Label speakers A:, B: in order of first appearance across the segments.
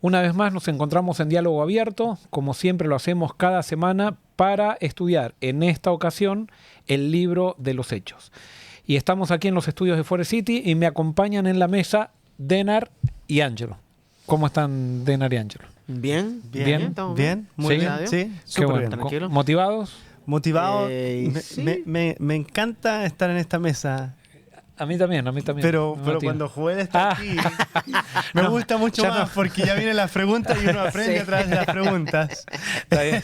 A: Una vez más nos encontramos en Diálogo Abierto, como siempre lo hacemos cada semana, para estudiar en esta ocasión el libro de los Hechos. Y estamos aquí en los estudios de Forest City y me acompañan en la mesa Denar y Ángelo. ¿Cómo están Denar y Ángelo?
B: Bien,
A: Bien,
B: estamos
C: Bien, muy
A: ¿Sí?
C: bien. Sí,
A: Qué
C: súper
A: bueno.
C: bien.
B: Tranquilo.
A: ¿Motivados?
C: Motivado.
B: Sí.
C: Me encanta estar en esta mesa.
A: A mí también.
C: Pero
A: Me motiva.
C: cuando Joel está
A: Ah.
C: aquí, me
A: No,
C: gusta mucho
A: ya
C: más
A: no.
C: porque ya vienen las preguntas y uno aprende
B: Sí.
C: a través de las preguntas.
A: Está bien.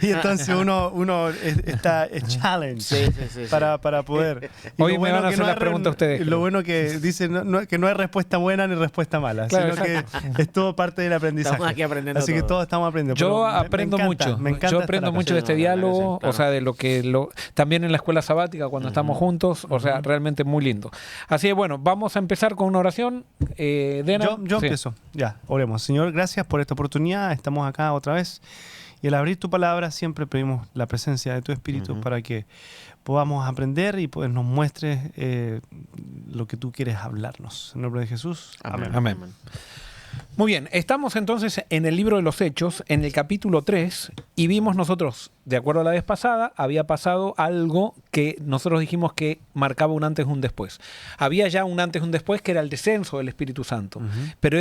C: Y entonces uno está challenge
B: Sí.
C: para poder. Y
A: Hoy
C: lo
A: me van a
C: que
A: hacer la pregunta a ustedes,
C: Lo
A: creo.
C: bueno que dice que no hay respuesta buena ni respuesta mala,
A: Claro,
C: sino que es todo parte del aprendizaje.
B: Estamos aquí aprendiendo
C: Así que
B: todo.
C: todos estamos aprendiendo.
A: Yo
C: pero
A: aprendo mucho.
C: Me encanta
A: Yo
C: estar
A: aprendo
C: acá.
A: mucho de este
B: Sí, no, la verdad que
A: diálogo,
B: sí, claro.
A: o sea, de lo que también en la escuela sabática cuando estamos juntos, o sea, realmente muy lindo. Así que bueno, vamos a empezar con una oración. Denar.
C: Yo
A: Sí.
C: empiezo. Ya, oremos. Señor, gracias por esta oportunidad. Estamos acá otra vez. Y al abrir tu palabra siempre pedimos la presencia de tu Espíritu para que podamos aprender y pues nos muestres lo que tú quieres hablarnos. En nombre de Jesús. Amén.
A: Amén. Muy bien, estamos entonces en el libro de los Hechos, en el capítulo 3, y vimos nosotros, de acuerdo a la vez pasada, había pasado algo que nosotros dijimos que marcaba un antes y un después. Había ya un antes y un después que era el descenso del Espíritu Santo, pero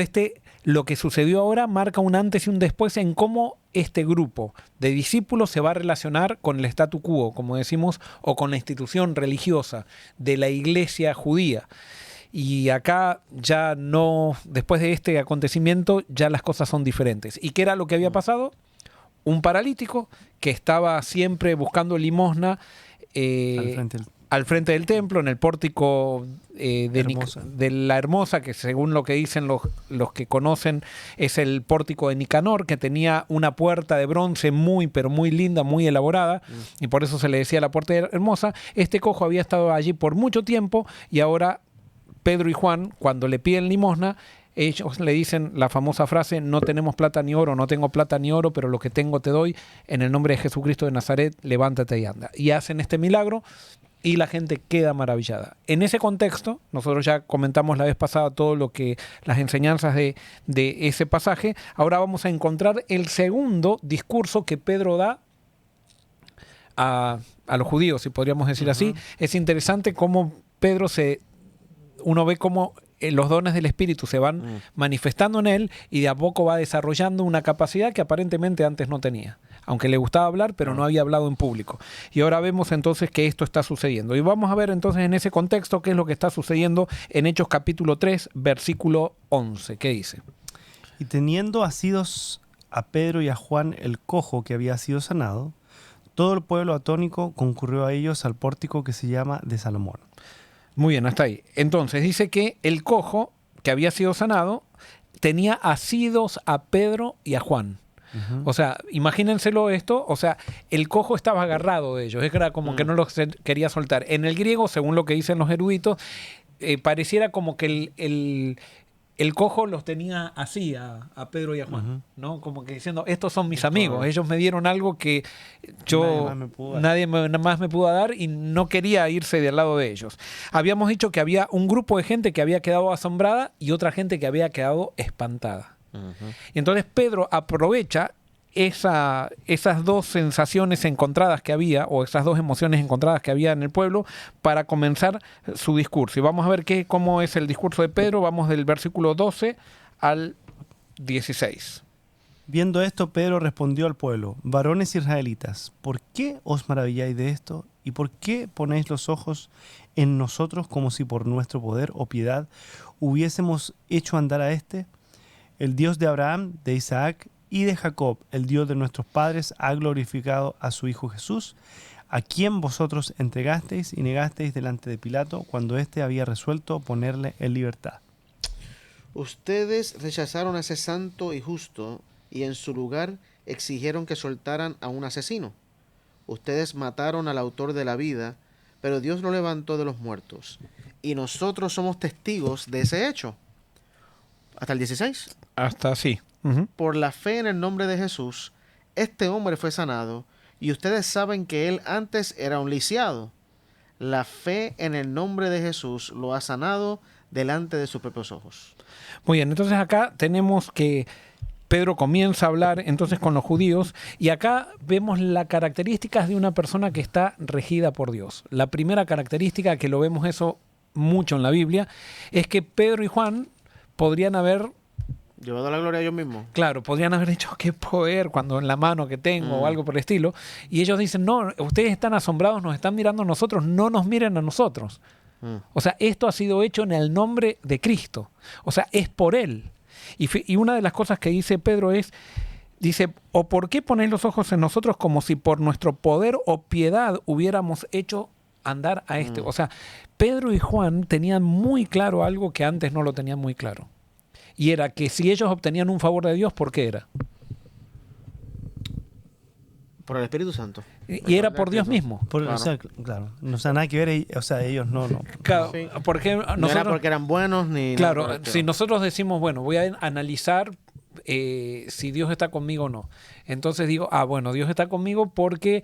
A: lo que sucedió ahora marca un antes y un después en cómo este grupo de discípulos se va a relacionar con el statu quo, como decimos, o con la institución religiosa de la iglesia judía. Y acá ya no, después de este acontecimiento, ya las cosas son diferentes. ¿Y qué era lo que había pasado? Un paralítico que estaba siempre buscando limosna al frente del templo, en el pórtico de la Hermosa, que según lo que dicen los que conocen, es el pórtico de Nicanor, que tenía una puerta de bronce muy, pero muy linda, muy elaborada, y por eso se le decía la puerta hermosa. Este cojo había estado allí por mucho tiempo y ahora Pedro y Juan, cuando le piden limosna, ellos le dicen la famosa frase: no tenemos plata ni oro, no tengo plata ni oro, pero lo que tengo te doy, en el nombre de Jesucristo de Nazaret, levántate y anda. Y hacen este milagro y la gente queda maravillada. En ese contexto, nosotros ya comentamos la vez pasada todo lo que, las enseñanzas de ese pasaje. Ahora vamos a encontrar el segundo discurso que Pedro da a los judíos, si podríamos decir así. Es interesante cómo Pedro uno ve cómo los dones del Espíritu se van manifestando en él y de a poco va desarrollando una capacidad que aparentemente antes no tenía. Aunque le gustaba hablar, pero no había hablado en público. Y ahora vemos entonces que esto está sucediendo. Y vamos a ver entonces en ese contexto qué es lo que está sucediendo en Hechos capítulo 3, versículo 11. ¿Qué dice?
C: Y teniendo asidos a Pedro y a Juan el cojo que había sido sanado, todo el pueblo atónico concurrió a ellos al pórtico que se llama de Salomón.
A: Muy bien, hasta ahí. Entonces dice que el cojo que había sido sanado tenía asidos a Pedro y a Juan. O sea, imagínenselo esto, o sea, el cojo estaba agarrado de ellos, era como que no los quería soltar. En el griego, según lo que dicen los eruditos, pareciera como que el cojo los tenía así a Pedro y a Juan, ¿no? Como que diciendo, estos son mis amigos, ellos me dieron algo que nadie más me pudo dar y no quería irse del lado de ellos. Habíamos dicho que había un grupo de gente que había quedado asombrada y otra gente que había quedado espantada. Y entonces Pedro aprovecha esas dos sensaciones encontradas que había, o esas dos emociones encontradas que había en el pueblo, para comenzar su discurso. Y vamos a ver cómo es el discurso de Pedro. Vamos del versículo 12 al 16.
C: Viendo esto, Pedro respondió al pueblo: varones israelitas, ¿por qué os maravilláis de esto? ¿Y por qué ponéis los ojos en nosotros como si por nuestro poder o piedad hubiésemos hecho andar a este? El Dios de Abraham, de Isaac y de Jacob, el Dios de nuestros padres, ha glorificado a su Hijo Jesús, a quien vosotros entregasteis y negasteis delante de Pilato cuando éste había resuelto ponerle en libertad.
B: Ustedes rechazaron a ese santo y justo y en su lugar exigieron que soltaran a un asesino. Ustedes mataron al autor de la vida, pero Dios lo levantó de los muertos. Y nosotros somos testigos de ese hecho. Hasta el 16.
A: Hasta así.
B: Por la fe en el nombre de Jesús, este hombre fue sanado, y ustedes saben que él antes era un lisiado. La fe en el nombre de Jesús lo ha sanado delante de sus propios ojos.
A: Muy bien, entonces acá tenemos que Pedro comienza a hablar entonces con los judíos y acá vemos las características de una persona que está regida por Dios. La primera característica, que lo vemos eso mucho en la Biblia, es que Pedro y Juan podrían haber,
B: Llevado la gloria a ellos mismos.
A: claro, podrían haber dicho qué poder cuando en la mano que tengo o algo por el estilo. Y ellos dicen, no, ustedes están asombrados, nos están mirando a nosotros, no nos miren a nosotros. O sea, esto ha sido hecho en el nombre de Cristo. O sea, es por Él. Y una de las cosas que dice Pedro dice, ¿o por qué ponéis los ojos en nosotros como si por nuestro poder o piedad hubiéramos hecho andar a este? O sea, Pedro y Juan tenían muy claro algo que antes no lo tenían muy claro. Y era que si ellos obtenían un favor de Dios, ¿por qué era?
B: Por el Espíritu Santo.
A: Y era por Dios mismo.
C: O sea, claro, no sea nada que ver, o sea, ellos no.
A: Claro,
B: Sí.
A: porque
B: No era
A: nosotros,
B: porque eran buenos ni nada por
A: claro,
B: el estilo.
A: si nosotros decimos, bueno, voy a analizar si Dios está conmigo o no. Entonces digo, bueno, Dios está conmigo porque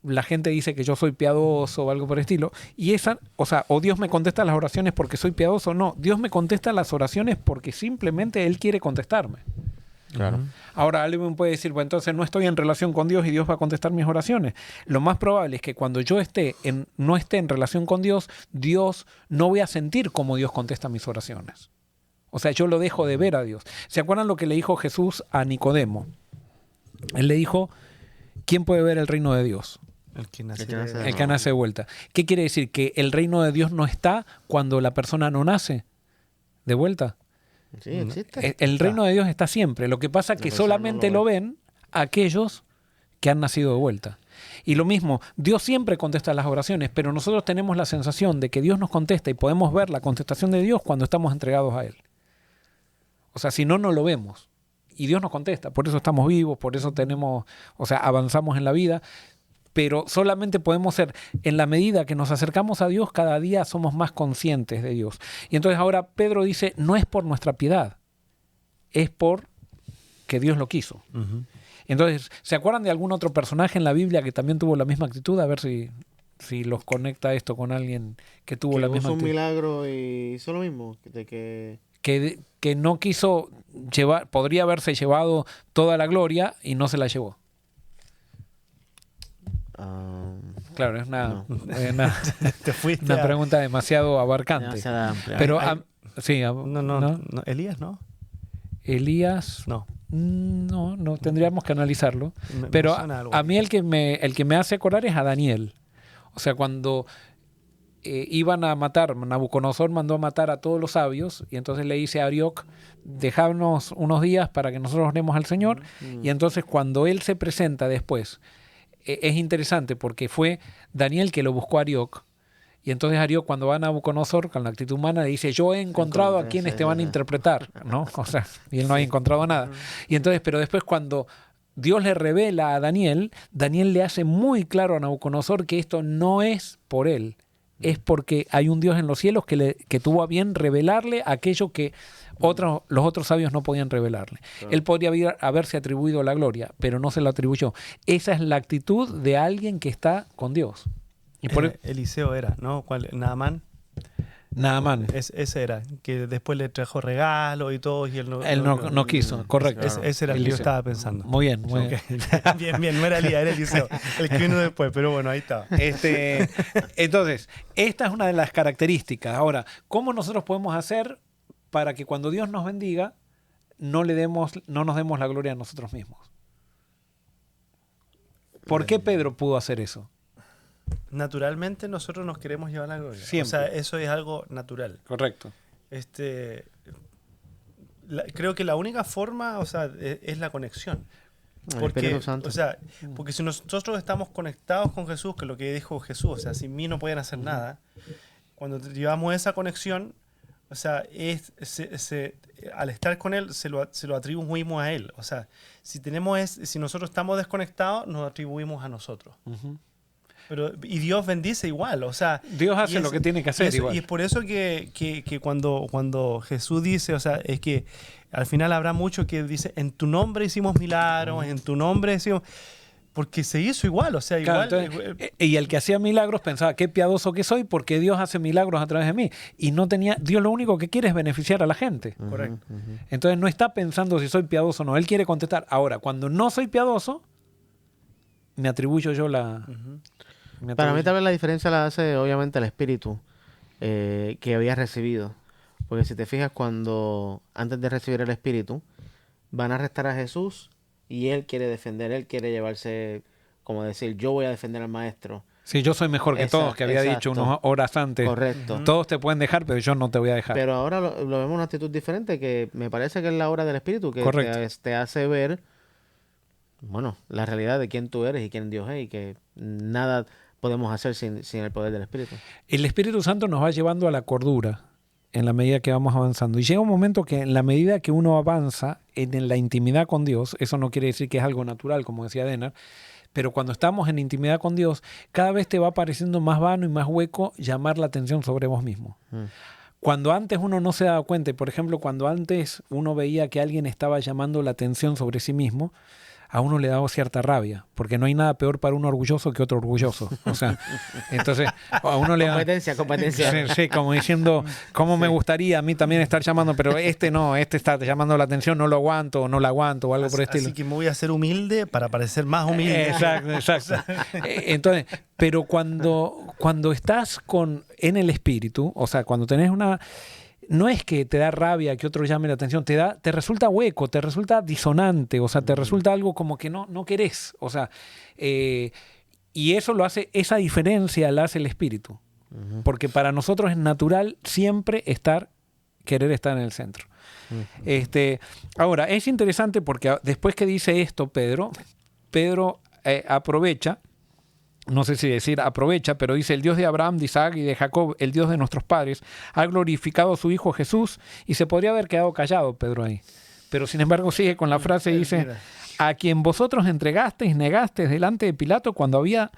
A: la gente dice que yo soy piadoso o algo por el estilo. Y o Dios me contesta las oraciones porque soy piadoso o no. Dios me contesta las oraciones porque simplemente Él quiere contestarme.
B: Claro.
A: Ahora alguien puede decir, bueno, entonces no estoy en relación con Dios y Dios va a contestar mis oraciones. Lo más probable es que cuando yo no esté en relación con Dios, no voy a sentir cómo Dios contesta mis oraciones. O sea, yo lo dejo de ver a Dios. ¿Se acuerdan lo que le dijo Jesús a Nicodemo? Él le dijo, ¿quién puede ver el reino de Dios?
C: El que nace,
B: El que nace de
A: El que nace de vuelta. ¿Qué quiere decir? ¿Que el reino de Dios no está cuando la persona no nace de vuelta?
B: Sí, existe.
A: El reino de Dios está siempre. Lo que pasa es que
B: La persona
A: solamente
B: no lo
A: lo ven aquellos que han nacido de vuelta. Y lo mismo, Dios siempre contesta las oraciones, pero nosotros tenemos la sensación de que Dios nos contesta y podemos ver la contestación de Dios cuando estamos entregados a Él. O sea, si no, no lo vemos. Y Dios nos contesta. Por eso estamos vivos, por eso avanzamos en la vida. Pero solamente podemos ser, en la medida que nos acercamos a Dios, cada día somos más conscientes de Dios. Y entonces ahora Pedro dice, no es por nuestra piedad, es por que Dios lo quiso. Entonces, ¿se acuerdan de algún otro personaje en la Biblia que también tuvo la misma actitud? A ver si los conecta esto con alguien que tuvo la misma
B: hizo un
A: actitud.
B: milagro y hizo lo mismo. De
A: Que no quiso llevar, podría haberse llevado toda la gloria y no se la llevó. Claro, es
C: Te fuiste
A: una pregunta demasiado abarcante.
B: demasiado amplia.
A: Pero
C: Ay,
A: sí,
C: no, Elías, ¿no?
A: Elías,
C: No.
A: no, tendríamos que analizarlo.
C: Me
A: Pero
C: suena algo
A: a
C: ahí.
A: mí el que me hace acordar es a Daniel. O sea, cuando iban a matar, Nabucodonosor mandó a matar a todos los sabios y entonces le dice a Arioc, dejadnos unos días para que nosotros oremos al Señor. Y entonces cuando él se presenta después, es interesante porque fue Daniel que lo buscó a Arioc. Y entonces Arioc, cuando va a Nabucodonosor con la actitud humana, le dice, yo he encontrado a quienes te van a interpretar, ¿no? O sea, y él no había encontrado nada. Y entonces, pero después cuando Dios le revela a Daniel, Daniel le hace muy claro a Nabucodonosor que esto no es por él, es porque hay un Dios en los cielos que tuvo a bien revelarle aquello que los otros sabios no podían revelarle. Él podría haberse atribuido la gloria, pero no se lo atribuyó. Esa es la actitud de alguien que está con Dios. Y por
C: Eliseo era, ¿no? ¿Cuál? Naamán.
A: Naamán.
C: Ese era, que después le trajo regalos y todo, y él
A: no quiso, correcto.
C: Ese era el que yo estaba pensando.
A: Muy bien, muy bien.
C: Bien, no era Elías, era Eliseo, el que vino después, pero bueno, ahí está.
A: Entonces, esta es una de las características. Ahora, ¿cómo nosotros podemos hacer para que cuando Dios nos bendiga no nos demos la gloria a nosotros mismos? ¿Por qué Pedro pudo hacer eso?
C: Naturalmente nosotros nos queremos llevar la gloria.
A: Siempre.
C: O sea, eso es algo natural.
A: Correcto.
C: Creo que la única forma, o sea, es la conexión.
B: El
C: Porque,
B: Espíritu Santo.
C: o sea, porque si nosotros estamos conectados con Jesús, que es lo que dijo Jesús, o sea, sin mí no pueden hacer nada, cuando llevamos esa conexión, o sea, al estar con Él, se lo atribuimos a Él. O sea, si nosotros estamos desconectados, nos atribuimos a nosotros. Y Dios bendice igual, o sea...
A: Dios hace lo que tiene que hacer igual.
C: Y es por eso que cuando Jesús dice, o sea, es que al final habrá mucho que dice, en tu nombre hicimos milagros, en tu nombre hicimos... Porque se hizo igual, o sea,
A: Claro,
C: igual.
A: entonces, y el que hacía milagros pensaba, qué piadoso que soy porque Dios hace milagros a través de mí. Y no tenía, Dios lo único que quiere es beneficiar a la gente.
C: Correcto.
A: Entonces no está pensando si soy piadoso o no. Él quiere contestar. Ahora, cuando no soy piadoso, me atribuyo yo la... me
B: Para mí
A: atribuyo-
B: tal vez la diferencia la hace obviamente el espíritu que había recibido. Porque si te fijas, cuando antes de recibir el espíritu, van a arrestar a Jesús y él quiere defender, él quiere llevarse, como decir, yo voy a defender al maestro.
A: Sí, yo soy mejor que todos,
B: Exacto,
A: que había dicho
B: exacto.
A: unas horas antes.
B: Correcto.
A: Todos te pueden dejar, pero yo no te voy a dejar.
B: Pero ahora lo vemos una actitud diferente que me parece que es la obra del espíritu que
A: Correcto.
B: te hace ver, bueno, la realidad de quién tú eres y quién Dios es y que nada podemos hacer sin el poder del espíritu.
A: El Espíritu Santo nos va llevando a la cordura en la medida que vamos avanzando. Y llega un momento que en la medida que uno avanza en la intimidad con Dios, eso no quiere decir que es algo natural, como decía Denar, pero cuando estamos en intimidad con Dios, cada vez te va pareciendo más vano y más hueco llamar la atención sobre vos mismo. Cuando antes uno no se daba cuenta, y por ejemplo, cuando antes uno veía que alguien estaba llamando la atención sobre sí mismo, a uno le daba cierta rabia, porque no hay nada peor para un orgulloso que otro orgulloso. O sea, entonces a uno le da...
B: Competencia.
A: Sí, como diciendo, ¿cómo me gustaría a mí también estar llamando? Pero este no, este está llamando la atención, no lo aguanto, o no la aguanto, o algo por el estilo.
C: Así que me voy a hacer humilde para parecer más humilde.
A: Exacto. Entonces, pero cuando estás en el espíritu, o sea, cuando tenés una... No es que te da rabia que otro llame la atención, te resulta hueco, te resulta disonante, o sea, te resulta algo como que no querés. O sea, y eso lo hace, esa diferencia la hace el espíritu. Porque para nosotros es natural siempre querer estar en el centro. Ahora, es interesante porque después que dice esto Pedro aprovecha, no sé si decir aprovecha, pero dice: el Dios de Abraham, de Isaac y de Jacob, el Dios de nuestros padres, ha glorificado a su Hijo Jesús. Y se podría haber quedado callado Pedro ahí. Pero sin embargo sigue con la frase y dice: a quien vosotros entregasteis, negasteis delante de Pilato cuando había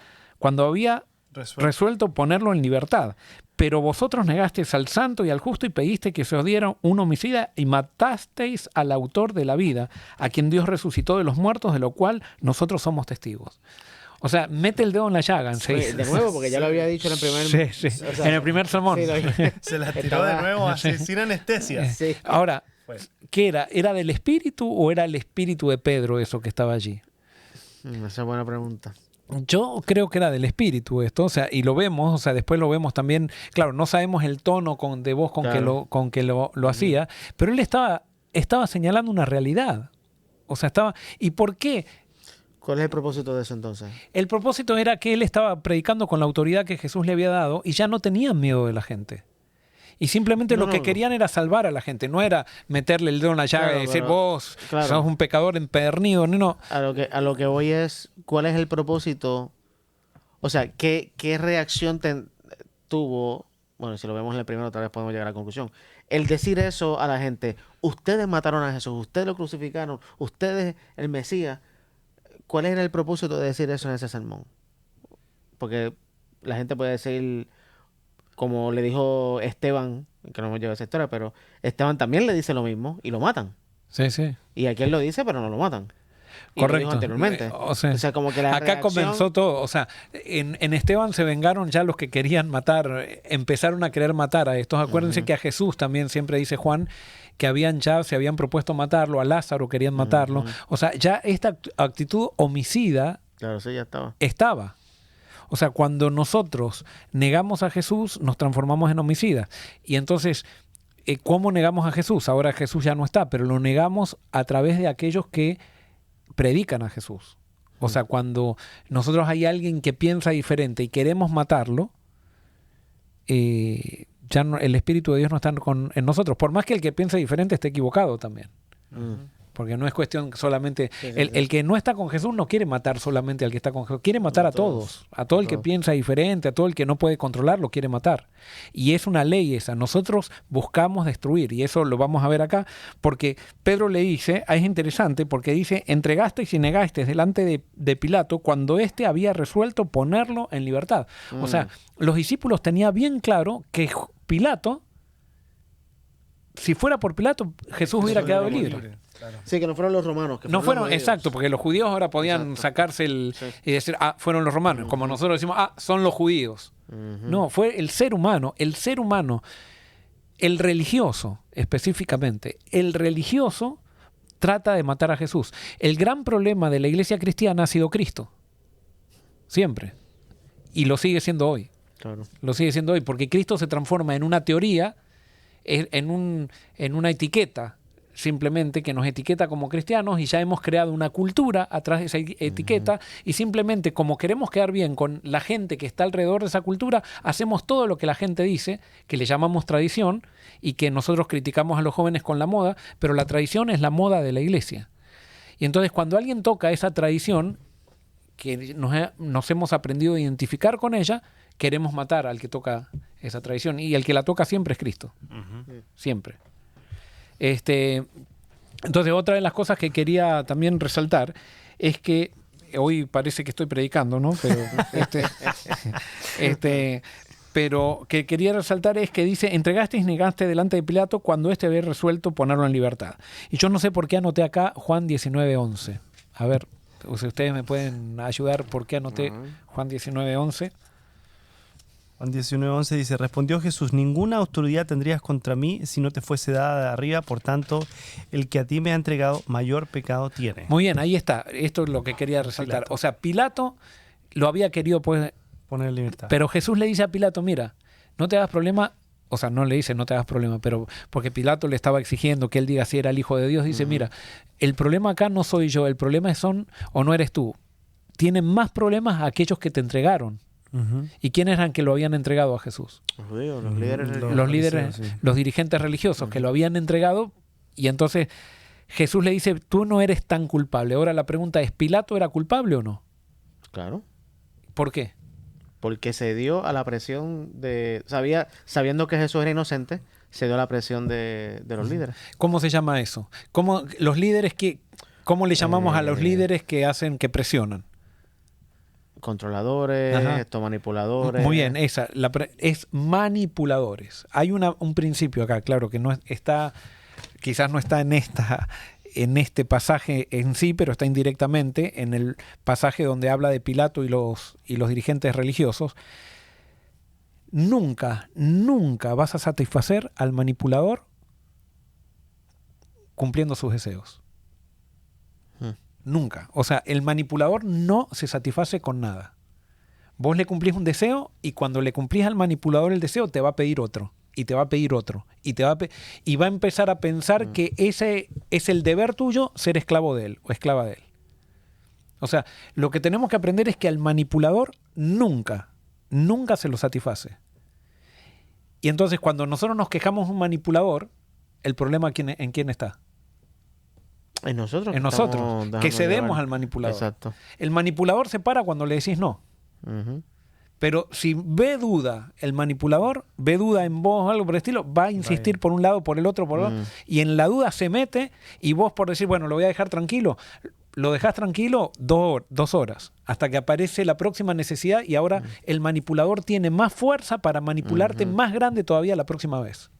A: resuelto ponerlo en libertad. Pero vosotros negasteis al santo y al justo y pediste que se os diera un homicida y matasteis al autor de la vida, a quien Dios resucitó de los muertos, de lo cual nosotros somos testigos. O sea, mete el dedo en la llaga enseguida.
B: De nuevo, porque ya lo había dicho en el primer...
A: Sí.
B: o sea,
A: En el primer sermón.
B: sí,
C: Se la tiró de nuevo así, sin anestesia.
B: Sí.
A: Ahora,
C: Fue.
A: ¿qué era? ¿Era del espíritu o era el espíritu de Pedro eso que estaba allí?
B: Esa es buena pregunta.
A: Yo creo que era del espíritu esto, o sea, y lo vemos, o sea, después lo vemos también, claro, no sabemos el tono de voz con
B: Claro.
A: que lo hacía, pero él estaba señalando una realidad. O sea, ¿y por qué?
B: ¿Cuál es el propósito de eso entonces?
A: El propósito era que él estaba predicando con la autoridad que Jesús le había dado y ya no tenían miedo de la gente. Y simplemente lo que querían era salvar a la gente, no era meterle el dedo en la llaga
B: Claro,
A: y decir,
B: pero-
A: vos
B: claro.
A: sos un pecador empedernido. No.
B: A lo que voy es, ¿cuál es el propósito? O sea, ¿qué reacción tuvo? Bueno, si lo vemos en el primero, tal vez podemos llegar a la conclusión. El decir eso a la gente: ustedes mataron a Jesús, ustedes lo crucificaron, ustedes el Mesías. ¿Cuál era el propósito de decir eso en ese sermón? Porque la gente puede decir, como le dijo Esteban, que no hemos llevado esa historia, pero Esteban también le dice lo mismo y lo matan.
A: Sí, sí.
B: Y aquí él lo dice, pero no lo matan. Y lo
A: Correcto.
B: dijo anteriormente.
A: O sea,
B: como que la
A: acá
B: reacción-
A: comenzó todo. O sea, en Esteban se vengaron ya los que querían matar, empezaron a querer matar a estos. Acuérdense que a Jesús también siempre dice Juan que se habían propuesto matarlo, a Lázaro querían matarlo. O sea, ya esta actitud homicida
B: Claro, sí, ya estaba.
A: estaba. O sea, cuando nosotros negamos a Jesús, nos transformamos en homicidas. Y entonces, ¿cómo negamos a Jesús? Ahora Jesús ya no está, pero lo negamos a través de aquellos que predican a Jesús. O sea, cuando nosotros hay alguien que piensa diferente y queremos matarlo, ya el Espíritu de Dios no está en nosotros. Por más que el que piensa diferente esté equivocado también. Porque no es cuestión solamente... El que no está con Jesús no quiere matar solamente al que está con Jesús. Quiere matar a todos. A todo el que piensa diferente, a todo el que no puede controlar, lo quiere matar. Y es una ley esa. Nosotros buscamos destruir. Y eso lo vamos a ver acá. Porque Pedro le dice, es interesante, porque dice: entregasteis y negasteis delante de Pilato cuando éste había resuelto ponerlo en libertad. O sea, los discípulos tenían bien claro que Pilato, si fuera por Pilato, Jesús hubiera quedado libre.
B: Sí, que no fueron los romanos. Que
A: No
B: fueron
A: fueron,
B: los judíos.
A: exacto, porque los judíos ahora podían
B: Exacto.
A: sacarse
B: Sí.
A: y decir, fueron los romanos. Como nosotros decimos, son los judíos.
B: Ujú.
A: No, fue el ser humano, el religioso específicamente. El religioso trata de matar a Jesús. El gran problema de la iglesia cristiana ha sido Cristo. Siempre. Y lo sigue siendo hoy.
B: Claro.
A: Lo sigue siendo hoy, porque Cristo se transforma en una teoría, en una etiqueta, simplemente que nos etiqueta como cristianos, y ya hemos creado una cultura atrás de esa etiqueta, y simplemente como queremos quedar bien con la gente que está alrededor de esa cultura, hacemos todo lo que la gente dice, que le llamamos tradición, y que nosotros criticamos a los jóvenes con la moda, pero la tradición es la moda de la iglesia. Y entonces cuando alguien toca esa tradición, que nos hemos aprendido a identificar con ella, queremos matar al que toca esa tradición. Y el que la toca siempre es Cristo. Siempre. Entonces, otra de las cosas que quería también resaltar es que hoy parece que estoy predicando, ¿no? Pero que quería resaltar es que dice, entregaste y negaste delante de Pilato cuando éste había resuelto ponerlo en libertad. Y yo no sé por qué anoté acá Juan 19:11. A ver, si ustedes me pueden ayudar por qué anoté Juan 19:11.
C: Juan 19:11 dice, respondió Jesús, ninguna autoridad tendrías contra mí si no te fuese dada de arriba, por tanto, el que a ti me ha entregado, mayor pecado tiene.
A: Muy bien, ahí está. Esto es lo que quería resaltar.
C: Pilato.
A: O sea, Pilato lo había querido, pues,
C: Poner en libertad.
A: pero Jesús le dice a Pilato, mira, no te hagas problema, o sea, no le dice no te hagas problema, pero porque Pilato le estaba exigiendo que él diga si era el Hijo de Dios, dice, mira, el problema acá no soy yo, el problema son, o no eres tú. Tienen más problemas aquellos que te entregaron.
C: Ujú.
A: ¿Y quiénes eran que lo habían entregado a Jesús?
B: Los judíos, los líderes religiosos.
A: Los líderes,
C: sí.
A: los dirigentes religiosos que lo habían entregado, y entonces Jesús le dice, tú no eres tan culpable. Ahora la pregunta es, ¿Pilato era culpable o no?
B: Claro.
A: ¿Por qué?
B: Porque se dio a la presión de... sabiendo que Jesús era inocente, se dio a la presión de los líderes.
A: ¿Cómo se llama eso? ¿Cómo le llamamos a los líderes que hacen, que presionan?
B: Controladores,
A: Ajá.
B: manipuladores.
A: Muy bien, esa es manipuladores. Hay un principio acá, claro, que quizás no está en este pasaje en sí, pero está indirectamente en el pasaje donde habla de Pilato y los dirigentes religiosos. Nunca vas a satisfacer al manipulador cumpliendo sus deseos. Nunca. O sea, el manipulador no se satisface con nada. Vos le cumplís un deseo y cuando le cumplís al manipulador el deseo te va a pedir otro. Y te va a pedir otro. Y va a empezar a pensar que ese es el deber tuyo ser esclavo de él o esclava de él. O sea, lo que tenemos que aprender es que al manipulador nunca se lo satisface. Y entonces cuando nosotros nos quejamos de un manipulador, el problema ¿en quién está?
B: En nosotros.
A: En nosotros, que cedemos al manipulador.
B: Exacto.
A: El manipulador se para cuando le decís no.
B: Ujú.
A: Pero si ve duda el manipulador, ve duda en vos o algo por el estilo, va a insistir por un lado, por el otro, y en la duda se mete, y vos por decir, bueno, lo voy a dejar tranquilo, lo dejás tranquilo 2 horas, hasta que aparece la próxima necesidad, y ahora el manipulador tiene más fuerza para manipularte más grande todavía la próxima vez.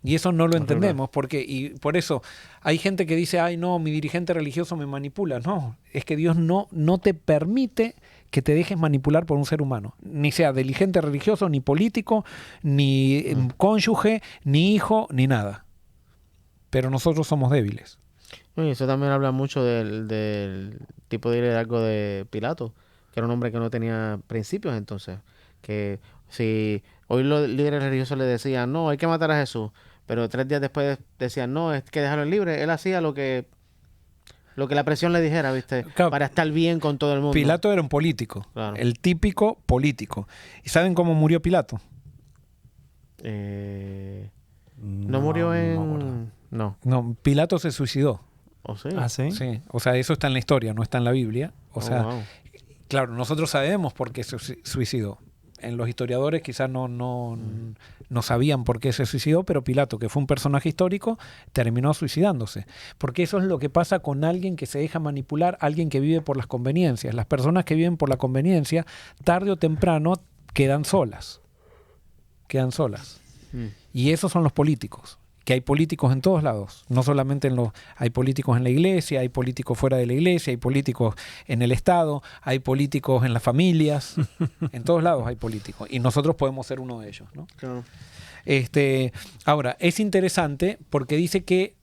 A: Y eso no lo entendemos, y por eso hay gente que dice, ay no, mi dirigente religioso me manipula. No, es que Dios no te permite que te dejes manipular por un ser humano. Ni sea dirigente religioso, ni político, ni cónyuge, ni hijo, ni nada. Pero nosotros somos débiles.
B: Y eso también habla mucho del tipo de liderazgo de Pilato, que era un hombre que no tenía principios entonces. Que si hoy los líderes religiosos le decían, no, hay que matar a Jesús, pero 3 días después decían, no, es que dejarlo libre, él hacía lo que la presión le dijera, ¿viste?
A: Claro.
B: Para estar bien con todo el mundo.
A: Pilato era un político,
B: Claro.
A: el típico político. ¿Y saben cómo murió Pilato?
B: No murió en...
C: me acuerdo.
B: No.
A: No, Pilato se suicidó.
B: ¿O sí?
C: ¿Ah, sí?
A: Sí, o sea, eso está en la historia, no está en la Biblia. O sea,
B: wow.
A: claro, nosotros sabemos por qué se suicidó. En los historiadores quizás no sabían por qué se suicidó, pero Pilato, que fue un personaje histórico, terminó suicidándose. Porque eso es lo que pasa con alguien que se deja manipular, alguien que vive por las conveniencias. Las personas que viven por la conveniencia, tarde o temprano, quedan solas. Quedan solas. Y esos son los políticos. que hay políticos en todos lados, no solamente hay políticos en la iglesia, hay políticos fuera de la iglesia, hay políticos en el Estado, hay políticos en las familias, en todos lados hay políticos, y nosotros podemos ser uno de ellos, ¿no?
B: Claro.
A: Ahora, es interesante porque dice que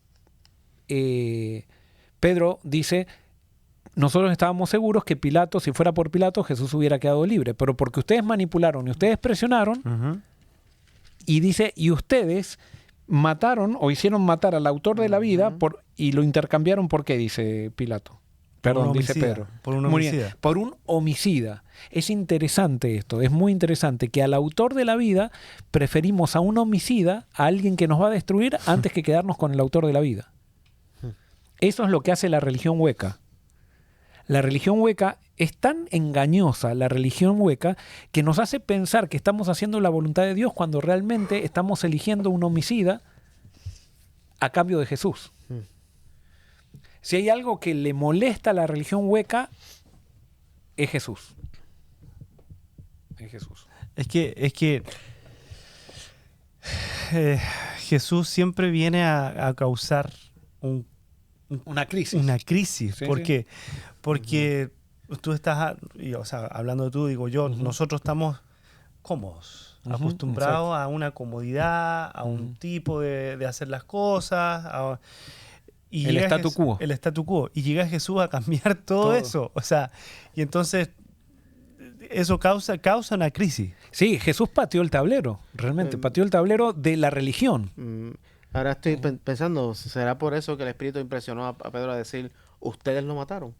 A: Pedro dice, nosotros estábamos seguros que Pilato, si fuera por Pilato, Jesús hubiera quedado libre, pero porque ustedes manipularon y ustedes presionaron,
C: Ujú.
A: y dice, y ustedes mataron o hicieron matar al autor de la vida y lo intercambiaron, ¿por qué? Dice Pilato. Perdón,
C: un
A: dice
C: homicida,
A: Pedro.
C: por un
A: Muy bien,
C: homicida.
A: por un homicida. Es interesante esto, es muy interesante que al autor de la vida preferimos a un homicida, a alguien que nos va a destruir, antes que quedarnos con el autor de la vida. Eso es lo que hace la religión hueca. La religión hueca es tan engañosa, la religión hueca, que nos hace pensar que estamos haciendo la voluntad de Dios cuando realmente estamos eligiendo un homicida a cambio de Jesús. Si hay algo que le molesta a la religión hueca, es Jesús. Es Jesús.
C: Es que Jesús siempre viene a causar
A: Una crisis.
C: una crisis.
A: Sí,
C: ¿Por
A: sí.
C: qué? Porque tú estás, o sea, hablando de tú, digo yo, nosotros estamos cómodos, acostumbrados a una comodidad, a un tipo de hacer las cosas, y
A: El
C: llega
A: statu quo.
C: El statu quo. Y llega Jesús a cambiar todo eso. O sea, y entonces eso causa una crisis.
A: Sí, Jesús pateó el tablero, realmente, pateó el tablero de la religión.
B: Ahora estoy pensando, ¿será por eso que el Espíritu impresionó a Pedro a decir, ustedes lo mataron?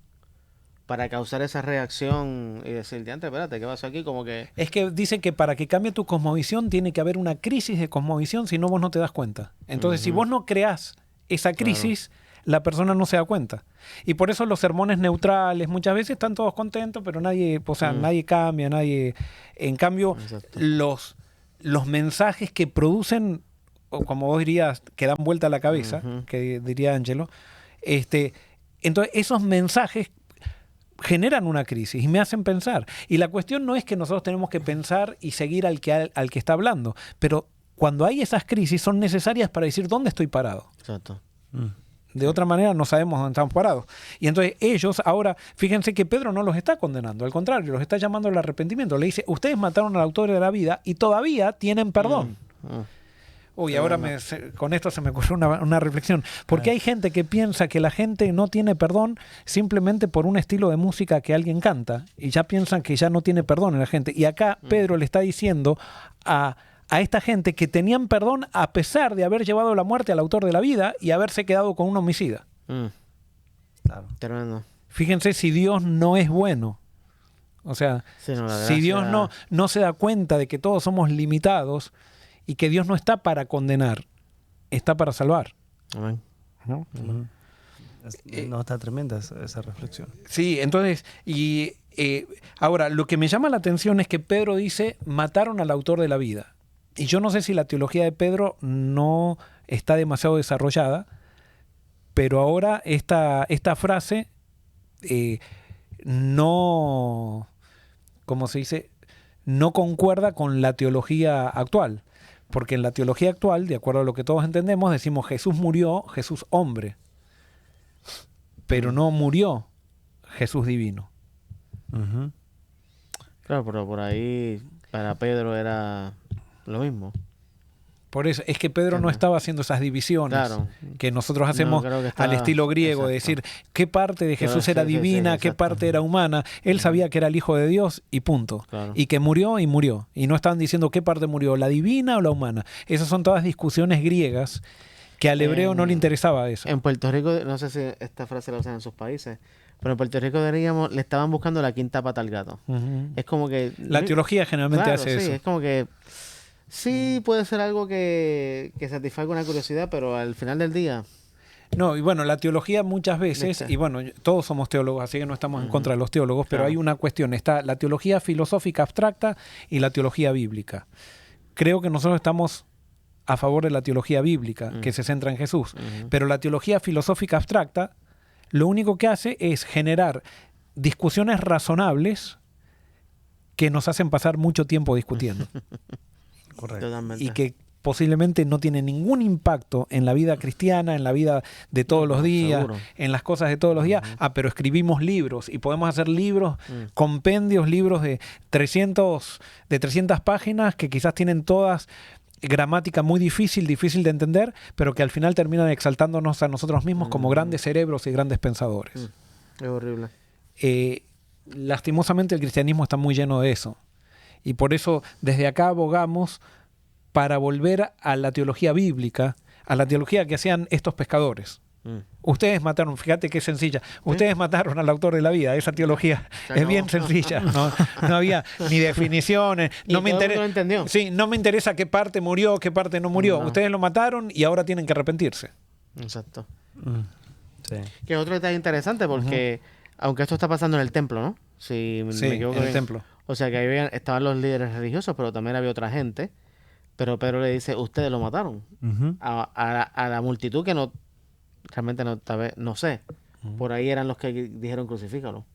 B: Para causar esa reacción y decir, diante, espérate, ¿qué pasó aquí? Como que...
A: Es que dicen que para que cambie tu cosmovisión tiene que haber una crisis de cosmovisión, si no vos no te das cuenta. Entonces, si vos no creás esa crisis, la persona no se da cuenta. Y por eso los sermones neutrales muchas veces están todos contentos, pero nadie, o sea, nadie cambia, nadie... En cambio,
B: Exacto.
A: los mensajes que producen, o como vos dirías, que dan vuelta a la cabeza, que diría Ángelo, entonces esos mensajes generan una crisis y me hacen pensar. Y la cuestión no es que nosotros tenemos que pensar y seguir al que está hablando, pero cuando hay esas crisis son necesarias para decir dónde estoy parado.
B: Exacto.
A: De otra manera no sabemos dónde estamos parados. Y entonces ellos ahora, fíjense que Pedro no los está condenando, al contrario, los está llamando al arrepentimiento. Le dice, ustedes mataron al autor de la vida y todavía tienen perdón. Uy, ahora con esto se me ocurrió una reflexión. Porque hay gente que piensa que la gente no tiene perdón simplemente por un estilo de música que alguien canta. Y ya piensan que ya no tiene perdón en la gente. Y acá Pedro le está diciendo a esta gente que tenían perdón a pesar de haber llevado la muerte al autor de la vida y haberse quedado con un homicida.
C: Claro.
B: Tremendo.
A: Fíjense si Dios no es bueno. O sea,
B: Sí, no, la
A: si Dios
B: gracia-
A: no se da cuenta de que todos somos limitados y que Dios no está para condenar, está para salvar.
B: Amén.
A: ¿No?
C: No, está tremenda esa reflexión.
A: Sí, entonces, ahora, lo que me llama la atención es que Pedro dice, mataron al autor de la vida. Y yo no sé si la teología de Pedro no está demasiado desarrollada, pero ahora esta frase no, ¿cómo se dice? No concuerda con la teología actual. Porque en la teología actual, de acuerdo a lo que todos entendemos, decimos Jesús murió, Jesús hombre. Pero no murió Jesús divino.
C: Ujú.
B: Claro, pero por ahí para Pedro era lo mismo.
A: Por eso, es que Pedro no estaba haciendo esas divisiones
B: Claro.
A: que nosotros hacemos
B: creo que estaba-
A: al estilo griego, de
B: exacto.
A: decir qué parte de Jesús
B: Claro,
A: era
B: sí, sí,
A: divina,
B: sí,
A: qué
B: exacto.
A: parte era humana. Él sabía que era el Hijo de Dios y punto.
B: Claro.
A: Y que murió y murió. Y no estaban diciendo qué parte murió, la divina o la humana. Esas son todas discusiones griegas que al hebreo no le interesaba eso.
B: En Puerto Rico, no sé si esta frase la usan en sus países, pero en Puerto Rico diríamos, le estaban buscando la quinta pata al gato.
A: Ujú.
B: Es como que...
A: La teología generalmente
B: Claro,
A: hace
B: sí,
A: eso.
B: es como que sí puede ser algo que satisfaga una curiosidad, pero al final del día...
A: No, y bueno, la teología muchas veces,
B: Listo.
A: y bueno, todos somos teólogos, así que no estamos en contra de los teólogos, pero
B: Claro.
A: hay una cuestión, está la teología filosófica abstracta y la teología bíblica. Creo que nosotros estamos a favor de la teología bíblica, que se centra en Jesús, pero la teología filosófica abstracta lo único que hace es generar discusiones razonables que nos hacen pasar mucho tiempo discutiendo.
C: Correcto.
B: Totalmente.
A: y que posiblemente no tiene ningún impacto en la vida cristiana, en la vida de todos los días,
B: seguro.
A: en las cosas de todos los días. Pero escribimos libros y podemos hacer libros, compendios, libros de 300 páginas que quizás tienen todas gramática muy difícil de entender, pero que al final terminan exaltándonos a nosotros mismos como grandes cerebros y grandes pensadores.
B: Es horrible.
A: Lastimosamente el cristianismo está muy lleno de eso. Y por eso desde acá abogamos para volver a la teología bíblica, a la teología que hacían estos pescadores. Ustedes mataron, fíjate qué sencilla, ustedes mataron al autor de la vida, esa teología es bien sencilla, no había ni definiciones,
B: Y todo el mundo lo entendió.
A: Sí, no me interesa qué parte murió, qué parte no murió,
B: No.
A: ustedes lo mataron y ahora tienen que arrepentirse.
B: Exacto.
C: Sí.
B: Que otro detalle interesante porque, aunque esto está pasando en el templo, ¿no? Si
A: Sí,
B: me equivoco
A: en el
B: bien.
A: templo.
B: O sea que ahí estaban los líderes religiosos, pero también había otra gente. Pero Pedro le dice, ustedes lo mataron.
C: Ujú.
B: A la multitud que no, realmente no, tal vez, no sé. Por ahí eran los que dijeron crucifícalo.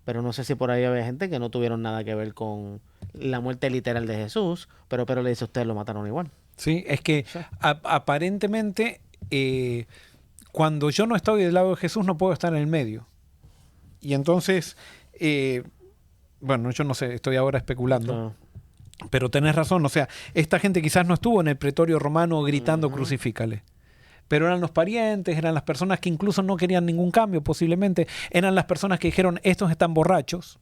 B: Pero no sé si por ahí había gente que no tuvieron nada que ver con la muerte literal de Jesús. Pero Pedro le dice, ustedes lo mataron igual.
A: Sí, es que aparentemente cuando yo no estoy del lado de Jesús no puedo estar en el medio. Y entonces, bueno, yo no sé, estoy ahora especulando.
B: Claro.
A: Pero tenés razón, o sea, esta gente quizás no estuvo en el pretorio romano gritando crucifícale. Pero eran los parientes, eran las personas que incluso no querían ningún cambio, posiblemente. Eran las personas que dijeron, estos están borrachos.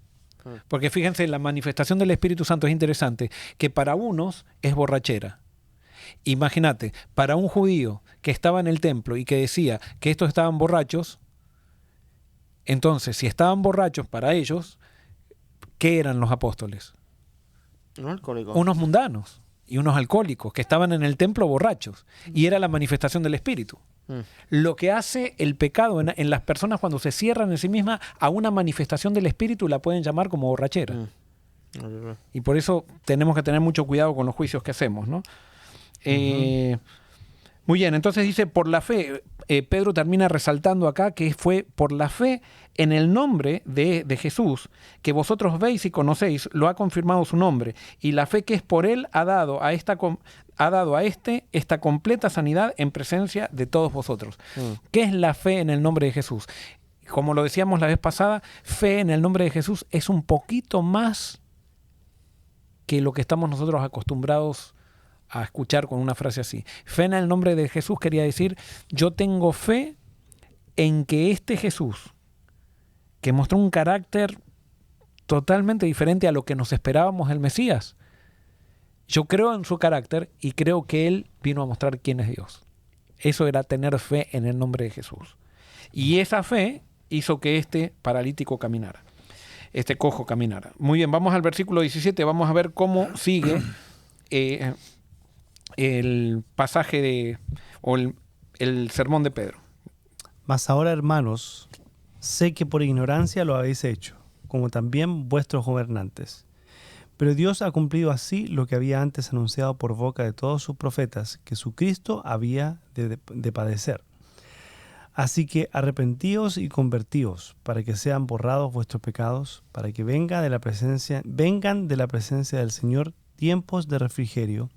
A: Porque fíjense, la manifestación del Espíritu Santo es interesante, que para unos es borrachera. Imagínate, para un judío que estaba en el templo y que decía que estos estaban borrachos, entonces, si estaban borrachos para ellos, ¿qué eran los apóstoles?
B: Un alcohólico.
A: Unos mundanos y unos alcohólicos que estaban en el templo borrachos. Y era la manifestación del Espíritu. Lo que hace el pecado en las personas cuando se cierran en sí mismas a una manifestación del Espíritu la pueden llamar como borrachera. Y por eso tenemos que tener mucho cuidado con los juicios que hacemos, ¿no? Muy bien, entonces dice, por la fe, Pedro termina resaltando acá que fue por la fe en el nombre de Jesús, que vosotros veis y conocéis, lo ha confirmado su nombre, y la fe que es por él ha dado a esta completa sanidad en presencia de todos vosotros. ¿Qué es la fe en el nombre de Jesús? Como lo decíamos la vez pasada, fe en el nombre de Jesús es un poquito más que lo que estamos nosotros acostumbrados a escuchar con una frase así. Fe en el nombre de Jesús quería decir, yo tengo fe en que este Jesús, que mostró un carácter totalmente diferente a lo que nos esperábamos del Mesías, yo creo en su carácter y creo que Él vino a mostrar quién es Dios. Eso era tener fe en el nombre de Jesús. Y esa fe hizo que este paralítico caminara, este cojo caminara. Muy bien, vamos al versículo 17, vamos a ver cómo sigue el pasaje el sermón de Pedro.
C: Mas ahora, hermanos, sé que por ignorancia lo habéis hecho, como también vuestros gobernantes. Pero Dios ha cumplido así lo que había antes anunciado por boca de todos sus profetas, que su Cristo había de padecer. Así que arrepentíos y convertíos, para que sean borrados vuestros pecados, para que vengan de la presencia del Señor tiempos de refrigerio,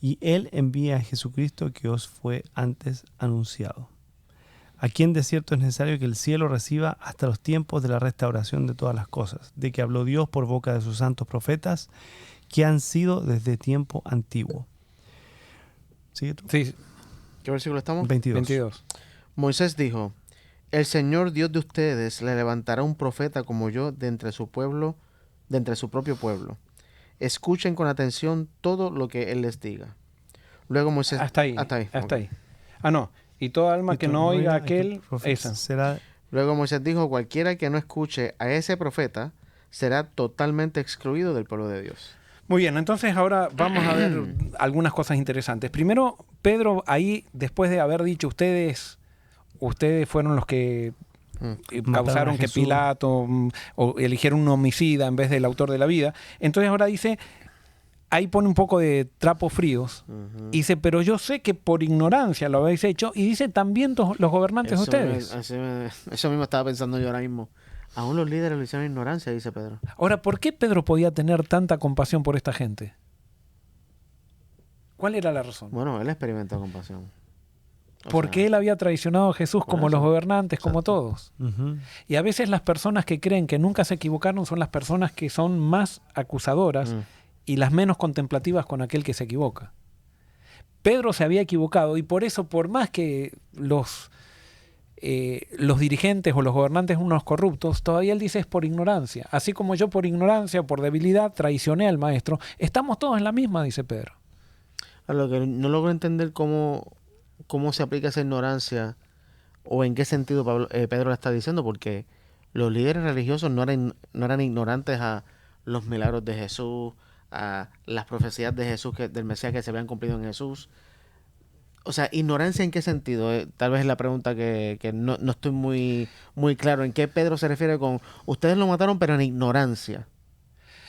C: y Él envía a Jesucristo que os fue antes anunciado, a quien de cierto es necesario que el cielo reciba hasta los tiempos de la restauración de todas las cosas, de que habló Dios por boca de sus santos profetas, que han sido desde tiempo antiguo. ¿Sigue tú?
A: Sí,
B: ¿Qué versículo estamos?
C: 22.
B: Moisés dijo, el Señor Dios de ustedes le levantará un profeta como yo de entre su pueblo, de entre su propio pueblo. Escuchen con atención todo lo que Él les diga. Luego Moisés...
A: Hasta ahí.
B: ok.
A: Ahí. Ah, no. Y toda alma que no oiga aquel, esa.
C: será
B: Luego Moisés dijo, cualquiera que no escuche a ese profeta será totalmente excluido del pueblo de Dios.
A: Muy bien, entonces ahora vamos a ver algunas cosas interesantes. Primero, Pedro ahí, después de haber dicho ustedes fueron los que causaron
C: a
A: que
C: Jesús.
A: Pilato o eligieron un homicida en vez del autor de la vida. Entonces ahora dice, ahí pone un poco de trapos fríos. Y dice, pero yo sé que por ignorancia lo habéis hecho. Y dice, también los gobernantes de ustedes.
B: Eso mismo estaba pensando yo ahora mismo. Aún los líderes lo hicieron en ignorancia, dice Pedro.
A: Ahora, ¿por qué Pedro podía tener tanta compasión por esta gente? ¿Cuál era la razón?
B: Bueno, él experimentó compasión. O
A: Porque
B: sea,
A: él había traicionado a Jesús
B: por
A: como
B: eso.
A: los gobernantes, como
B: Exacto.
A: todos.
C: Ujú.
A: Y a veces las personas que creen que nunca se equivocaron son las personas que son más acusadoras
B: Mm.
A: y las menos contemplativas con aquel que se equivoca. Pedro se había equivocado y por eso, por más que los dirigentes o los gobernantes unos corruptos, todavía él dice es por ignorancia. Así como yo por ignorancia o por debilidad traicioné al maestro, estamos todos en la misma, dice Pedro.
B: A lo que no logro entender cómo se aplica esa ignorancia o en qué sentido Pedro la está diciendo, porque los líderes religiosos no eran ignorantes a los milagros de Jesús, a las profecías de Jesús, del Mesías que se habían cumplido en Jesús. O sea, ¿ignorancia en qué sentido? Tal vez es la pregunta que no estoy muy claro. ¿En qué Pedro se refiere con ustedes lo mataron pero en ignorancia?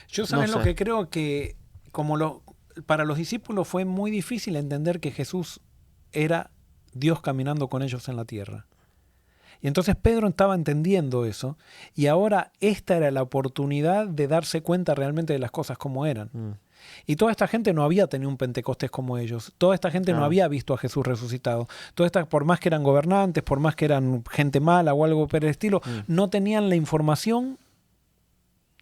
A: Yo saben
B: No
A: lo
B: sé.
A: que creo que para los discípulos fue muy difícil entender que Jesús era Dios caminando con ellos en la tierra. Y entonces Pedro estaba entendiendo eso y ahora esta era la oportunidad de darse cuenta realmente de las cosas como eran.
B: Mm.
A: Y toda esta gente no había tenido un Pentecostés como ellos. Toda esta gente no
B: Claro.
A: había visto a Jesús resucitado. Por más que eran gobernantes, por más que eran gente mala o algo por el estilo, no tenían la información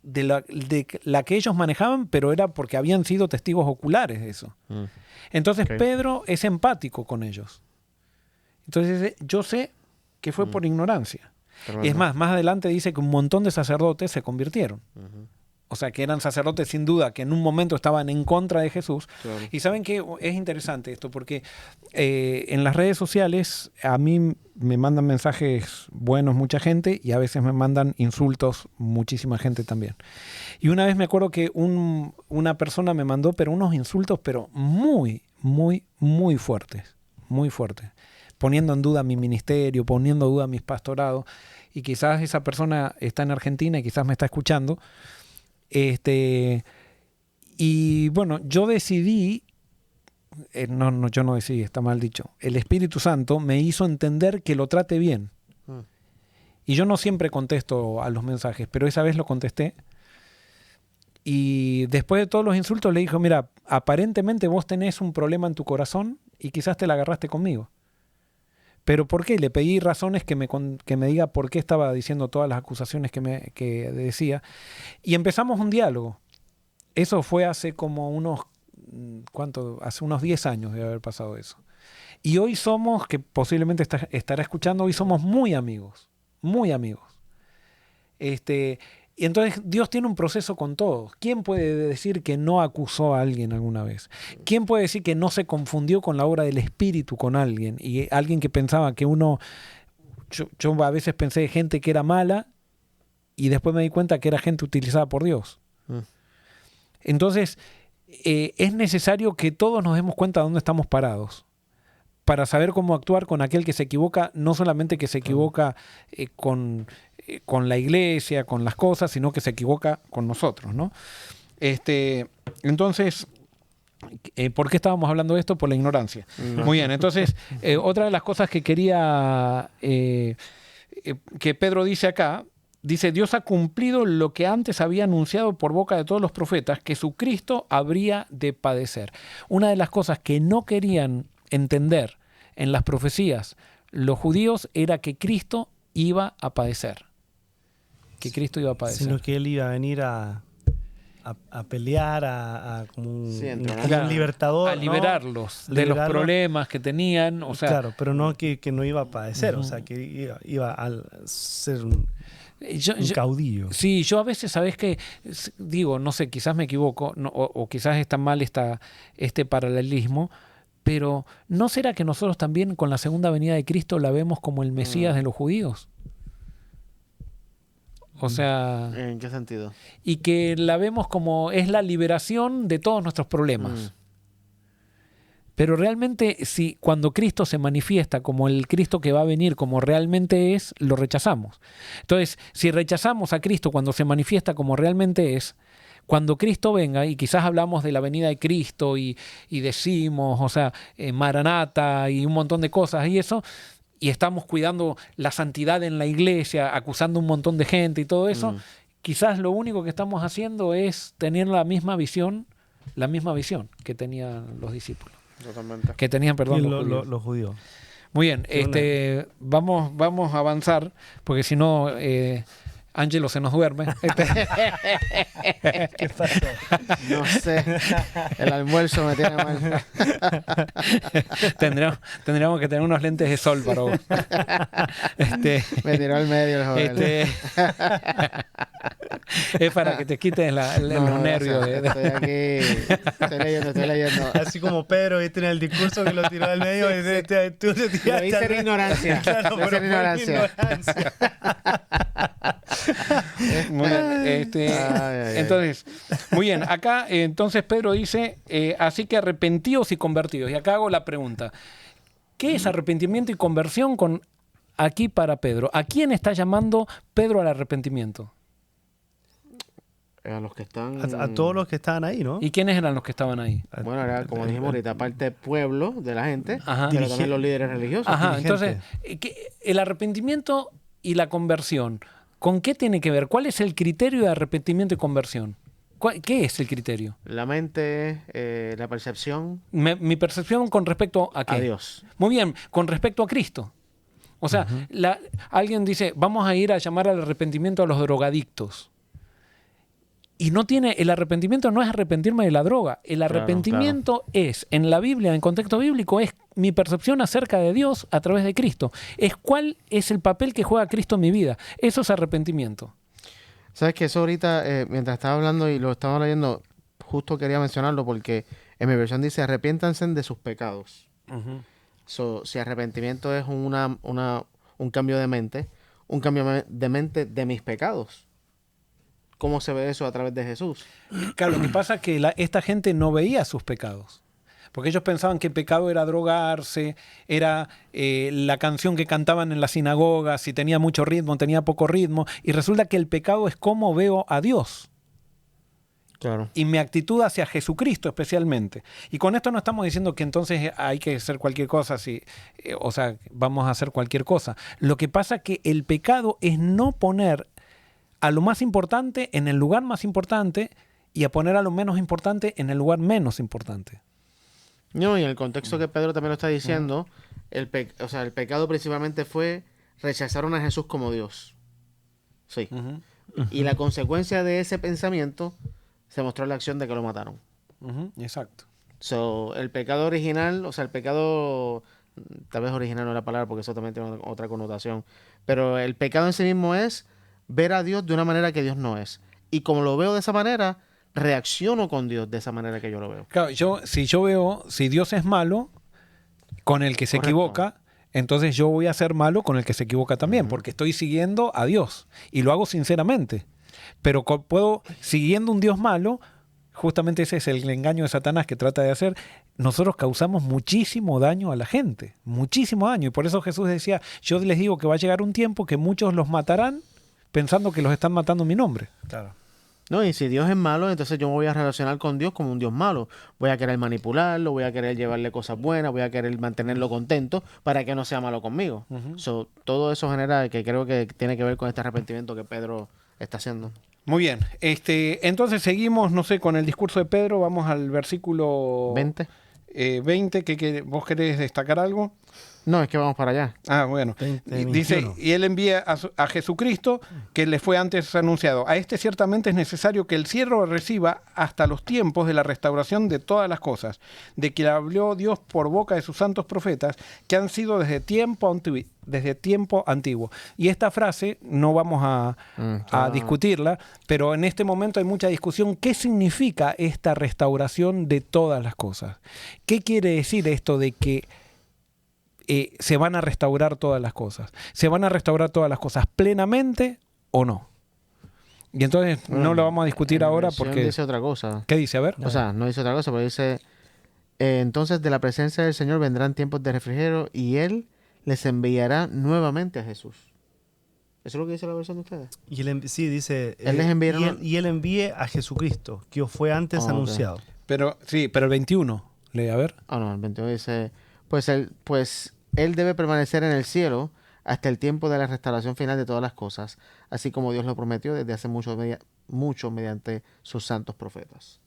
A: de la que ellos manejaban, pero era porque habían sido testigos oculares de eso.
B: Mm.
A: Entonces
B: Ok.
A: Pedro es empático con ellos. Entonces dice, yo sé que fue por ignorancia.
B: Tremendo.
A: Es más adelante dice que un montón de sacerdotes se convirtieron.
B: Ujú.
A: O sea, que eran sacerdotes sin duda, que en un momento estaban en contra de Jesús.
B: Claro.
A: Y saben que es interesante esto, porque en las redes sociales a mí me mandan mensajes buenos mucha gente y a veces me mandan insultos muchísima gente también. Y una vez me acuerdo que una persona me mandó pero unos insultos pero muy, muy, muy fuertes, poniendo en duda mi ministerio, poniendo en duda mis pastorados. Y quizás esa persona está en Argentina y quizás me está escuchando. Y bueno, yo decidí, yo no decidí, está mal dicho, el Espíritu Santo me hizo entender que lo trate bien.
B: Mm.
A: Y yo no siempre contesto a los mensajes, pero esa vez lo contesté. Y después de todos los insultos le dijo, mira, aparentemente vos tenés un problema en tu corazón y quizás te la agarraste conmigo. ¿Pero por qué? Le pedí razones que me diga por qué estaba diciendo todas las acusaciones que decía. Y empezamos un diálogo. Eso fue hace como hace unos 10 años de haber pasado eso. Y hoy somos, que posiblemente estará escuchando, hoy somos muy amigos, muy amigos. Y entonces Dios tiene un proceso con todos. ¿Quién puede decir que no acusó a alguien alguna vez? ¿Quién puede decir que no se confundió con la obra del Espíritu con alguien? Y alguien que pensaba que yo a veces pensé gente que era mala y después me di cuenta que era gente utilizada por Dios.
B: Mm.
A: Entonces es necesario que todos nos demos cuenta de dónde estamos parados para saber cómo actuar con aquel que se equivoca, no solamente que se equivoca con la iglesia, con las cosas, sino que se equivoca con nosotros, ¿no? Entonces, ¿por qué estábamos hablando de esto? Por la ignorancia. Muy bien, entonces, otra de las cosas que quería que Pedro dice acá, dice, Dios ha cumplido lo que antes había anunciado por boca de todos los profetas, que su Cristo habría de padecer. Una de las cosas que no querían entender en las profecías los judíos era que Cristo iba a padecer. Que Cristo iba a padecer.
C: Sino que él iba a venir a pelear, como un libertador.
A: A liberarlos de los problemas que tenían. O sea,
C: claro, pero no que no iba a padecer, o sea, que iba a ser un caudillo.
A: Sí, yo a veces, ¿sabes qué? Digo, no sé, quizás me equivoco, o quizás está mal este paralelismo, pero ¿no será que nosotros también con la segunda venida de Cristo la vemos como el Mesías de los judíos? O sea...
B: ¿En qué sentido?
A: Y que la vemos como es la liberación de todos nuestros problemas. Pero realmente, si cuando Cristo se manifiesta como el Cristo que va a venir, como realmente es, lo rechazamos. Entonces, si rechazamos a Cristo cuando se manifiesta como realmente es, cuando Cristo venga, y quizás hablamos de la venida de Cristo y decimos, o sea, Maranata y un montón de cosas y eso, y estamos cuidando la santidad en la iglesia, acusando un montón de gente y todo eso, quizás lo único que estamos haciendo es tener la misma visión la misma visión que tenían los discípulos.
B: Totalmente.
A: Que tenían, perdón,
C: Y
A: los judíos.
C: los judíos.
A: Muy bien,
C: Qué
A: vamos a avanzar, porque si no, Ángelo se nos duerme.
C: ¿Qué pasó?
B: No sé. El almuerzo me tiene mal.
A: Tendríamos que tener unos lentes de sol para vos.
B: Me tiró al medio el joven.
A: Es para que te quites los nervios.
B: Estoy aquí. Estoy leyendo.
C: Así como Pedro, viste en el discurso que lo tiró al medio, tú te tiraste
B: Lo hice
C: al
B: en
C: medio.
B: ignorancia.
C: Claro,
B: Lo
C: pero
B: hice
C: fue
B: en
C: en
B: ignorancia.
A: Muy bien,
B: ay.
A: entonces, muy bien, acá entonces Pedro dice, así que arrepentíos y convertidos. Y acá hago la pregunta, ¿qué es arrepentimiento y conversión aquí para Pedro? ¿A quién está llamando Pedro al arrepentimiento?
B: A los que están.
C: A todos los que estaban ahí, ¿no?
A: ¿Y quiénes eran los que estaban ahí?
B: Bueno, era como dijimos ahorita, parte del pueblo, de la gente,
A: Ajá.
B: pero también los líderes religiosos.
A: Ajá,
C: dirigentes.
A: entonces, el arrepentimiento y la conversión, ¿con qué tiene que ver? ¿Cuál es el criterio de arrepentimiento y conversión? ¿Qué es el criterio?
B: La mente, la percepción
A: Mi percepción con respecto a qué.
B: a Dios.
A: Muy bien, con respecto a Cristo. O sea, alguien dice, vamos a ir a llamar al arrepentimiento a los drogadictos. Y el arrepentimiento no es arrepentirme de la droga. El arrepentimiento es, en la Biblia, en contexto bíblico, es mi percepción acerca de Dios a través de Cristo. Es cuál es el papel que juega Cristo en mi vida. Eso es arrepentimiento.
B: ¿Sabes que eso ahorita, mientras estaba hablando y lo estaba leyendo, justo quería mencionarlo porque en mi versión dice, arrepiéntanse de sus pecados. Si arrepentimiento es un cambio de mente, un cambio de mente de mis pecados. ¿Cómo se ve eso a través de Jesús?
A: Claro, lo que pasa es que esta gente no veía sus pecados. Porque ellos pensaban que el pecado era drogarse, era la canción que cantaban en las sinagogas, si tenía mucho ritmo, tenía poco ritmo. Y resulta que el pecado es cómo veo a Dios.
B: Claro.
A: Y mi actitud hacia Jesucristo especialmente. Y con esto no estamos diciendo que entonces hay que hacer cualquier cosa, o sea, vamos a hacer cualquier cosa. Lo que pasa es que el pecado es no poner a lo más importante en el lugar más importante y a poner a lo menos importante en el lugar menos importante.
B: No, y en el contexto que Pedro también lo está diciendo, el pecado principalmente fue rechazaron a Jesús como Dios. Sí. Y la consecuencia de ese pensamiento se mostró en la acción de que lo mataron.
A: Exacto.
B: El pecado original, el pecado, tal vez original no es la palabra porque eso también tiene otra connotación, pero el pecado en sí mismo es ver a Dios de una manera que Dios no es. Y como lo veo de esa manera, reacciono con Dios de esa manera que yo lo veo.
A: Claro, si Dios es malo con el que se equivoca, entonces yo voy a ser malo con el que se equivoca también, porque estoy siguiendo a Dios y lo hago sinceramente. Pero siguiendo un Dios malo, justamente ese es el engaño de Satanás que trata de hacer, nosotros causamos muchísimo daño a la gente, muchísimo daño. Y por eso Jesús decía, yo les digo que va a llegar un tiempo que muchos los matarán pensando que los están matando en mi nombre.
C: Claro.
B: No, y si Dios es malo, entonces yo me voy a relacionar con Dios como un Dios malo. Voy a querer manipularlo, voy a querer llevarle cosas buenas, voy a querer mantenerlo contento para que no sea malo conmigo. Todo eso genera, que creo que tiene que ver con este arrepentimiento que Pedro está haciendo.
A: Muy bien. Entonces seguimos, no sé, con el discurso de Pedro. Vamos al versículo
B: 20.
A: 20. ¿Vos querés destacar algo?
B: No, es que vamos para allá.
A: Ah, bueno.
C: 20,
A: Dice,
C: 21.
A: y él envía a Jesucristo, que le fue antes anunciado. A este ciertamente es necesario que el siervo reciba hasta los tiempos de la restauración de todas las cosas, de que habló Dios por boca de sus santos profetas, que han sido desde tiempo antiguo. Y esta frase no vamos a discutirla, pero en este momento hay mucha discusión. ¿Qué significa esta restauración de todas las cosas? ¿Qué quiere decir esto de que se van a restaurar todas las cosas? ¿Se van a restaurar todas las cosas plenamente o no? Y entonces no lo vamos a discutir ahora porque...
B: dice otra cosa.
A: ¿Qué dice? A ver.
B: O sea, no dice otra cosa, pero dice, entonces de la presencia del Señor vendrán tiempos de refrigerio y Él les enviará nuevamente a Jesús. ¿Eso es lo que dice la versión de ustedes?
C: Y sí, dice,
B: Él les enviará
C: y él envíe a Jesucristo, que os fue antes
B: Ok.
C: anunciado.
A: Pero el 21. Lee, a ver.
B: No, el 21 dice, pues él debe permanecer en el cielo hasta el tiempo de la restauración final de todas las cosas, así como Dios lo prometió desde hace mucho mediante sus santos profetas.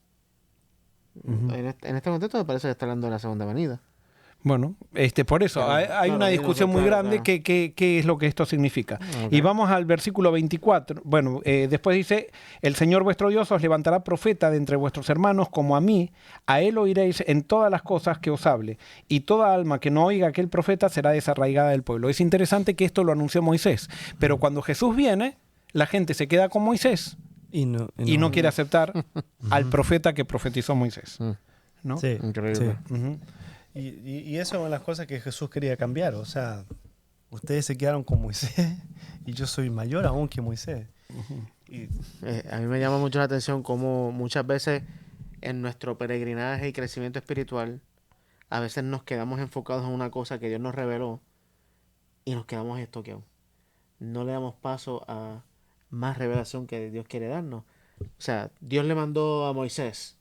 A: Ujú.
B: En este contexto me parece que está hablando de la segunda venida.
A: Bueno, por eso
B: Claro,
A: hay
B: claro,
A: una
B: ahí
A: discusión muy
B: claro,
A: grande
B: claro.
A: qué es lo que esto significa.
B: Ok.
A: Y vamos al versículo 24. Bueno, después dice, el Señor vuestro Dios os levantará profeta de entre vuestros hermanos como a mí, a él oiréis en todas las cosas que os hable, y toda alma que no oiga a aquel profeta será desarraigada del pueblo. Es interesante que esto lo anunció Moisés, pero cuando Jesús viene, la gente se queda con Moisés
C: Y no,
A: y no quiere aceptar al profeta que profetizó Moisés.
B: Mm,
A: ¿No?
C: Sí,
B: Increíble.
C: sí.
A: Ujú.
C: Y eso es una de las cosas que Jesús quería cambiar. O sea, ustedes se quedaron con Moisés y yo soy mayor aún que Moisés. Y,
B: A mí me llama mucho la atención cómo muchas veces en nuestro peregrinaje y crecimiento espiritual, a veces nos quedamos enfocados en una cosa que Dios nos reveló y nos quedamos estoqueados. No le damos paso a más revelación que Dios quiere darnos. O sea, Dios le mandó a Moisés,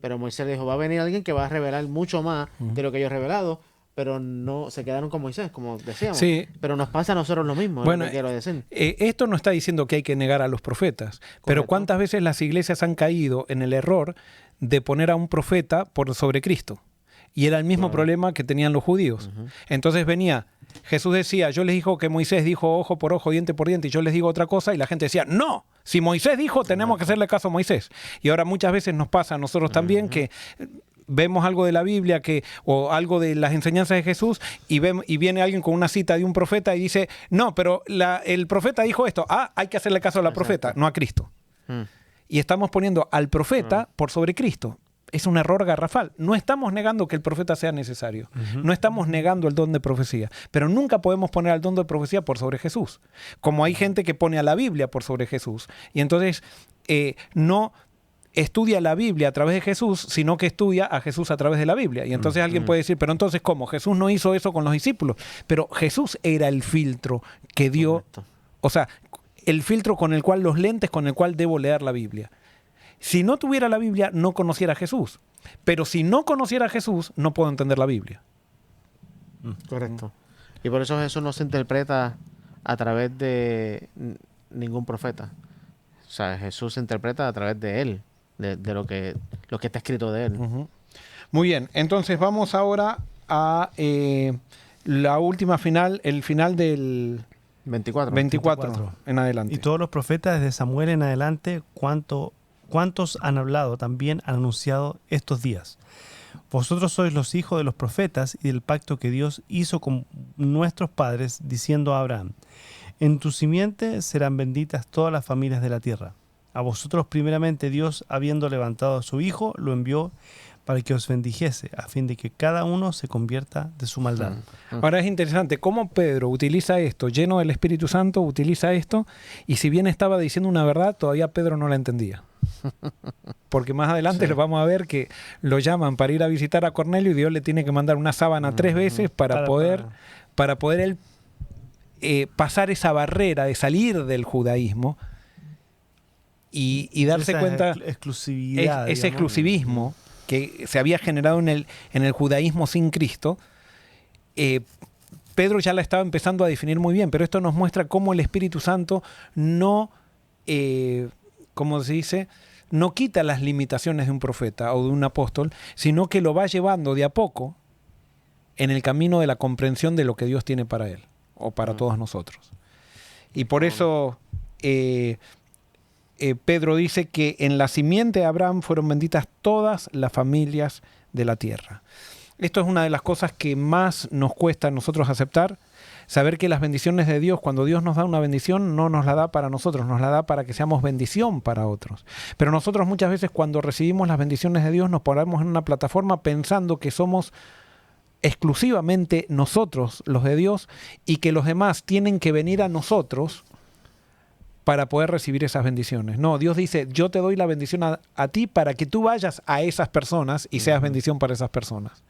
B: pero Moisés le dijo, va a venir alguien que va a revelar mucho más de lo que yo he revelado, pero no se quedaron con Moisés, como decíamos.
A: Sí.
B: Pero nos pasa a nosotros lo mismo,
A: Bueno,
B: es lo que quiero decir.
A: Esto no está diciendo que hay que negar a los profetas, pero
B: Correcto.
A: ¿cuántas veces las iglesias han caído en el error de poner a un profeta por sobre Cristo? Y era el mismo
B: Claro.
A: problema que tenían los judíos. Entonces venía, Jesús decía, yo les digo que Moisés dijo ojo por ojo, diente por diente, y yo les digo otra cosa, y la gente decía, no, si Moisés dijo, tenemos que hacerle caso a Moisés. Y ahora muchas veces nos pasa a nosotros también que vemos algo de la Biblia o algo de las enseñanzas de Jesús y viene alguien con una cita de un profeta y dice, no, pero el profeta dijo esto, hay que hacerle caso a la profeta, no a Cristo.
B: Mm.
A: Y estamos poniendo al profeta por sobre Cristo. Es un error garrafal. No estamos negando que el profeta sea necesario. No estamos negando el don de profecía. Pero nunca podemos poner al don de profecía por sobre Jesús. Como hay gente que pone a la Biblia por sobre Jesús. Y entonces no estudia la Biblia a través de Jesús, sino que estudia a Jesús a través de la Biblia. Y entonces alguien puede decir, pero entonces ¿cómo? Jesús no hizo eso con los discípulos. Pero Jesús era el filtro que dio,
B: Correcto.
A: o sea, el filtro con el cual, los lentes con el cual debo leer la Biblia. Si no tuviera la Biblia, no conociera a Jesús. Pero si no conociera a Jesús, no puedo entender la Biblia.
B: Correcto. Y por eso Jesús no se interpreta a través de ningún profeta. O sea, Jesús se interpreta a través de él, de lo que está escrito de él.
A: Ujú. Muy bien, entonces vamos ahora a la última final, el final del
B: 24.
A: 24 en adelante.
C: y todos los profetas desde Samuel en adelante, ¿cuántos han hablado? También han anunciado estos días. Vosotros sois los hijos de los profetas y del pacto que Dios hizo con nuestros padres, diciendo a Abraham, en tu simiente serán benditas todas las familias de la tierra. A vosotros primeramente Dios, habiendo levantado a su Hijo, lo envió para que os bendijese, a fin de que cada uno se convierta de su maldad.
A: Ahora es interesante cómo Pedro utiliza esto, lleno del Espíritu Santo, utiliza esto, y si bien estaba diciendo una verdad, todavía Pedro no la entendía. Porque más adelante lo vamos a ver que lo llaman para ir a visitar a Cornelio y Dios le tiene que mandar una sábana 3 veces para poder él pasar esa barrera de salir del judaísmo y darse
C: Esa
A: cuenta
C: exclusividad,
A: ese
C: digamos.
A: exclusivismo que se había generado en el judaísmo sin Cristo. Pedro ya la estaba empezando a definir muy bien, pero esto nos muestra cómo el Espíritu Santo no, como se dice, no quita las limitaciones de un profeta o de un apóstol, sino que lo va llevando de a poco en el camino de la comprensión de lo que Dios tiene para él o para todos nosotros. Y por eso Pedro dice que en la simiente de Abraham fueron benditas todas las familias de la tierra. Esto es una de las cosas que más nos cuesta a nosotros aceptar, saber que las bendiciones de Dios, cuando Dios nos da una bendición, no nos la da para nosotros, nos la da para que seamos bendición para otros. Pero nosotros muchas veces cuando recibimos las bendiciones de Dios nos ponemos en una plataforma pensando que somos exclusivamente nosotros los de Dios y que los demás tienen que venir a nosotros para poder recibir esas bendiciones. No, Dios dice, yo te doy la bendición a ti para que tú vayas a esas personas y seas bendición para esas personas.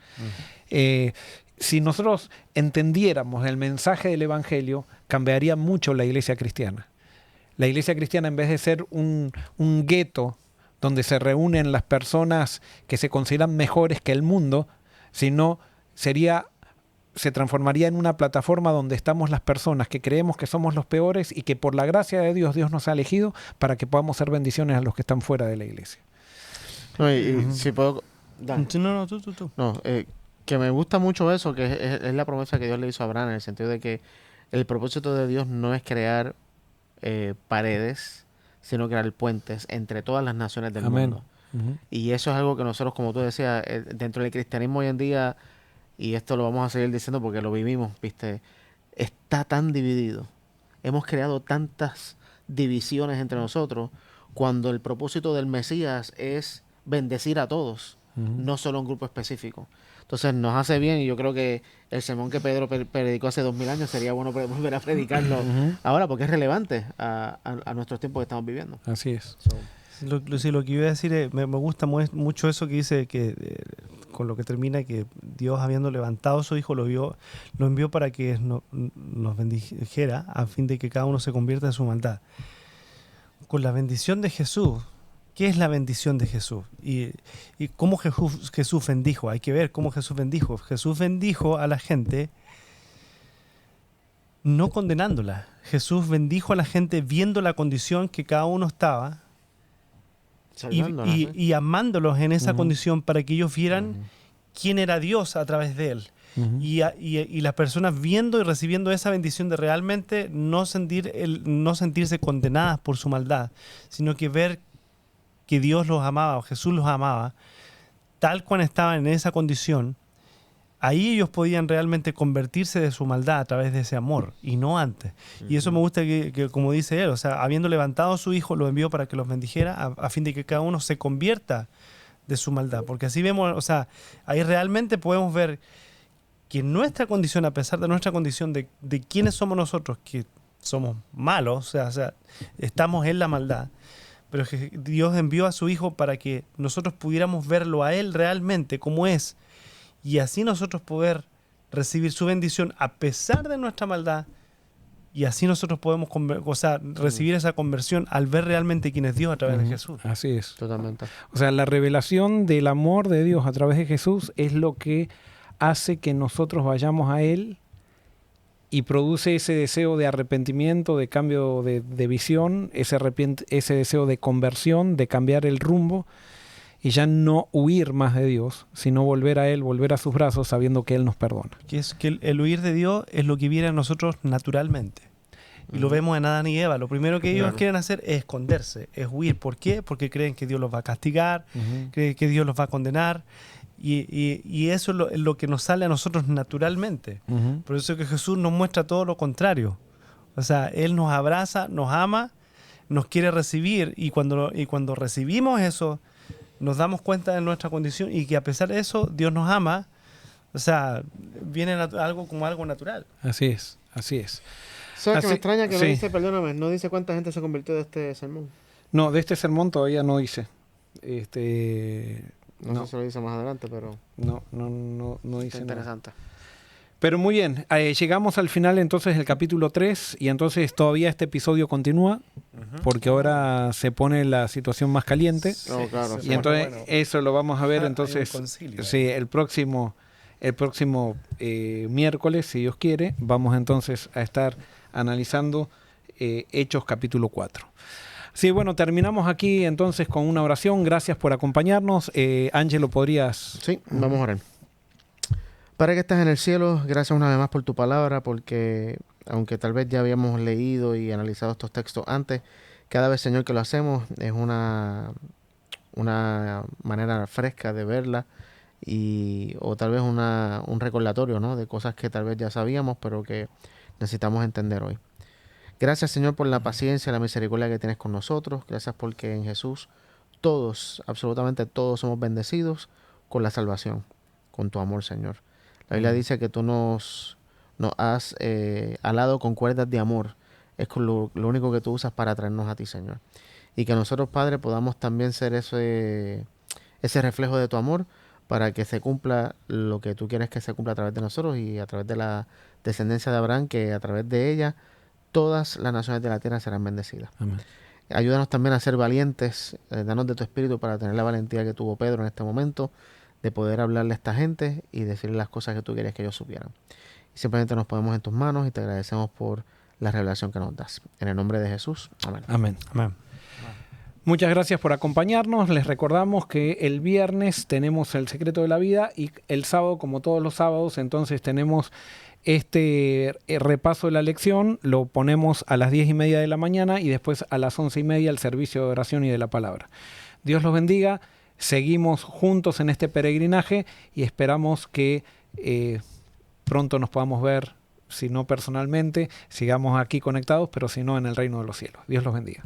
A: Si nosotros entendiéramos el mensaje del Evangelio, cambiaría mucho la iglesia cristiana. La iglesia cristiana, en vez de ser un gueto donde se reúnen las personas que se consideran mejores que el mundo, sino se transformaría en una plataforma donde estamos las personas que creemos que somos los peores y que por la gracia de Dios, Dios nos ha elegido para que podamos ser bendiciones a los que están fuera de la iglesia.
B: No, y si puedo Dale.
C: No, tú.
B: No, que me gusta mucho eso, que es la promesa que Dios le hizo a Abraham, en el sentido de que el propósito de Dios no es crear paredes, sino crear puentes entre todas las naciones del
A: Amén.
B: mundo.
A: Ujú.
B: Y eso es algo que nosotros, como tú decías, dentro del cristianismo hoy en día, y esto lo vamos a seguir diciendo porque lo vivimos, ¿viste? Está tan dividido. Hemos creado tantas divisiones entre nosotros cuando el propósito del Mesías es bendecir a todos,
A: Ujú.
B: no solo a un grupo específico. Entonces nos hace bien, y yo creo que el sermón que Pedro predicó hace 2000 años sería bueno volver a predicarlo
A: Ujú.
B: ahora porque es relevante a nuestros tiempos que estamos viviendo.
A: Así es.
B: So,
C: Lo que iba a decir es, me gusta mucho eso que dice que con lo que termina, que Dios, habiendo levantado a su Hijo, lo envió para que nos bendijera a fin de que cada uno se convierta en su maldad. Con la bendición de Jesús, ¿qué es la bendición de Jesús? Y cómo Jesús bendijo. Hay que ver cómo Jesús bendijo. Jesús bendijo a la gente no condenándola. Jesús bendijo a la gente viendo la condición que cada uno estaba
B: salvándonos,
C: y amándolos en esa
A: Ujú.
C: condición para que ellos vieran
B: Ujú.
C: quién era Dios a través de él.
A: Ujú.
C: Y las personas viendo y recibiendo esa bendición de realmente no sentirse condenadas por su maldad, sino que ver que Dios los amaba o Jesús los amaba, tal cual estaban en esa condición, ahí ellos podían realmente convertirse de su maldad a través de ese amor y no antes. Y eso me gusta que como dice él, o sea, habiendo levantado a su Hijo, lo envió para que los bendijera a fin de que cada uno se convierta de su maldad. Porque así vemos, o sea, ahí realmente podemos ver que nuestra condición, a pesar de nuestra condición de quiénes somos nosotros, que somos malos, o sea, estamos en la maldad, pero que Dios envió a su Hijo para que nosotros pudiéramos verlo a Él realmente como es, y así nosotros poder recibir su bendición a pesar de nuestra maldad, y así nosotros podemos recibir esa conversión al ver realmente quién es Dios a través de
A: Ujú.
C: Jesús.
A: Así es.
B: Totalmente.
A: O sea, la revelación del amor de Dios a través de Jesús es lo que hace que nosotros vayamos a Él y produce ese deseo de arrepentimiento, de cambio de visión, ese deseo de conversión, de cambiar el rumbo y ya no huir más de Dios, sino volver a Él, volver a sus brazos sabiendo que Él nos perdona.
C: Que es que el huir de Dios es lo que viene a nosotros naturalmente. Y lo vemos en Adán y Eva. Lo primero que ellos
B: Claro.
C: quieren hacer es esconderse, es huir. ¿Por qué? Porque creen que Dios los va a castigar, creen que Dios los va a condenar. Y eso es lo que nos sale a nosotros naturalmente.
A: Ujú.
C: Por eso es que Jesús nos muestra todo lo contrario. O sea, Él nos abraza, nos ama, nos quiere recibir. Y cuando recibimos eso, nos damos cuenta de nuestra condición y que a pesar de eso, Dios nos ama. O sea, viene algo como algo natural.
A: Así es, así es.
B: ¿Sabes que me
A: Así-
B: extraña que no
A: sí.
B: dice, perdóname, no dice cuánta gente se convirtió de este sermón?
A: No, de este sermón todavía no hice.
B: No,
A: No.
B: sé si lo dice más adelante, pero
A: No
B: está
A: dice nada.
B: interesante.
A: Pero muy bien, llegamos al final entonces del capítulo 3 y entonces todavía este episodio continúa porque ahora se pone la situación más caliente
B: No, claro,
A: y entonces eso lo vamos a ver entonces sí, el próximo miércoles, si Dios quiere, vamos entonces a estar analizando Hechos capítulo 4. Sí, bueno, terminamos aquí entonces con una oración. Gracias por acompañarnos. Ángelo, ¿podrías?
B: Sí, vamos a orar. Padre que estás en el cielo, gracias una vez más por tu palabra, porque aunque tal vez ya habíamos leído y analizado estos textos antes, cada vez, Señor, que lo hacemos es una manera fresca de verla o tal vez un recordatorio, ¿no?, de cosas que tal vez ya sabíamos, pero que necesitamos entender hoy. Gracias, Señor, por la paciencia y la misericordia que tienes con nosotros. Gracias porque en Jesús todos, absolutamente todos, somos bendecidos con la salvación, con tu amor, Señor. La Biblia dice que tú nos has alado con cuerdas de amor. Es lo único que tú usas para traernos a ti, Señor. Y que nosotros, Padre, podamos también ser ese reflejo de tu amor para que se cumpla lo que tú quieres que se cumpla a través de nosotros y a través de la descendencia de Abraham, que a través de ella todas las naciones de la tierra serán bendecidas.
A: Amén.
B: Ayúdanos también a ser valientes, danos de tu espíritu para tener la valentía que tuvo Pedro en este momento, de poder hablarle a esta gente y decirle las cosas que tú querías que ellos supieran. Y simplemente nos ponemos en tus manos y te agradecemos por la revelación que nos das. En el nombre de Jesús. Amén.
A: Amén.
C: Amén.
A: Muchas gracias por acompañarnos. Les recordamos que el viernes tenemos El Secreto de la Vida y el sábado, como todos los sábados, entonces tenemos este repaso de la lección. Lo ponemos a las 10:30 de la mañana y después a las 11:30 el servicio de oración y de la palabra. Dios los bendiga. Seguimos juntos en este peregrinaje y esperamos que pronto nos podamos ver, si no personalmente, sigamos aquí conectados, pero si no en el reino de los cielos. Dios los bendiga.